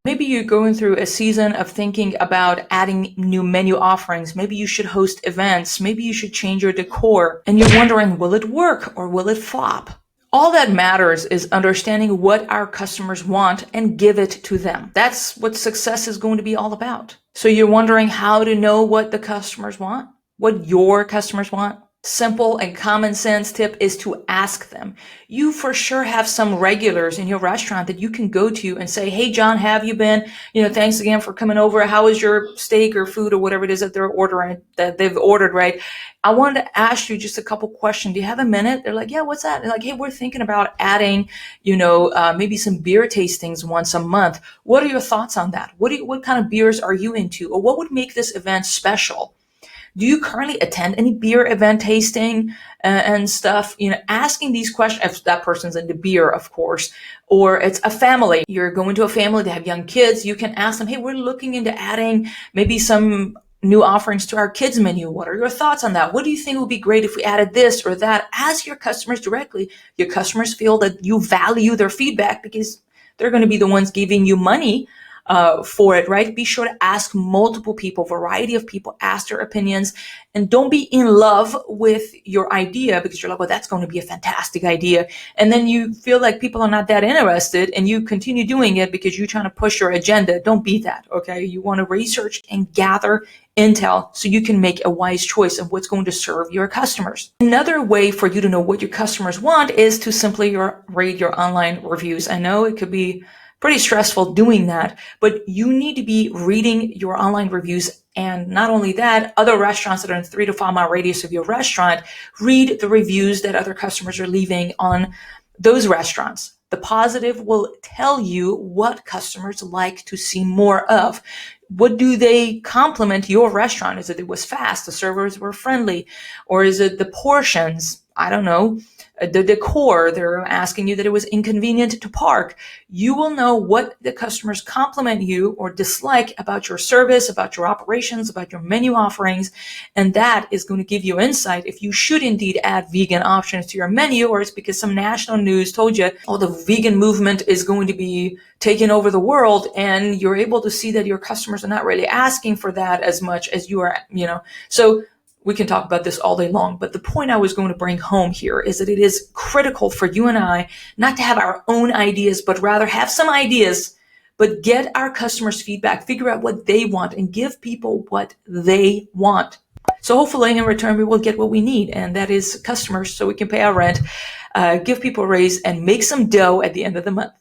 Maybe you're going through a season of thinking about adding new menu offerings. Maybe you should host events. Maybe you should change your decor. And you're wondering, will it work or will it flop? All that matters is understanding what our customers want and give it to them. That's what success is going to be all about. So you're wondering how to know what the customers want, what your customers want? Simple and common sense tip is to ask them. You for sure have some regulars in your restaurant that you can go to and say, hey, John, have you been? Thanks again for coming over. How is your steak or food or whatever it is that they're ordering, that they've ordered, right? I wanted to ask you just a couple questions. Do you have a minute? They're like, yeah, what's that? They're like, hey, we're thinking about adding, maybe some beer tastings once a month. What are your thoughts on that? What kind of beers are you into? Or what would make this event special? Do you currently attend any beer event tasting and stuff? Asking these questions, if that person's into beer, of course, or it's a family. You're going to a family, they have young kids. You can ask them, hey, we're looking into adding maybe some new offerings to our kids menu. What are your thoughts on that? What do you think would be great if we added this or that? Ask your customers directly. Your customers feel that you value their feedback because they're going to be the ones giving you money for it, right? Be sure to ask multiple people, variety of people, ask their opinions, and don't be in love with your idea because you're like, well, that's going to be a fantastic idea. And then you feel like people are not that interested and you continue doing it because you're trying to push your agenda. Don't be that, okay? You want to research and gather intel so you can make a wise choice of what's going to serve your customers. Another way for you to know what your customers want is to simply read your online reviews. I know it could be pretty stressful doing that, but you need to be reading your online reviews. And not only that, other restaurants that are in 3 to 5 mile radius of your restaurant, read the reviews that other customers are leaving on those restaurants. The positive will tell you what customers like to see more of. What do they compliment your restaurant? Is it was fast, the servers were friendly, or is it the portions? I don't know. The decor, they're asking you that it was inconvenient to park. You will know what the customers compliment you or dislike about your service, about your operations, about your menu offerings. And that is going to give you insight if you should indeed add vegan options to your menu, or it's because some national news told you, oh, the vegan movement is going to be taking over the world. And you're able to see that your customers are not really asking for that as much as you are, So we can talk about this all day long, but the point I was going to bring home here is that it is critical for you and I not to have our own ideas, but rather have some ideas, but get our customers' feedback, figure out what they want, and give people what they want. So hopefully in return, we will get what we need, and that is customers so we can pay our rent, give people a raise, and make some dough at the end of the month.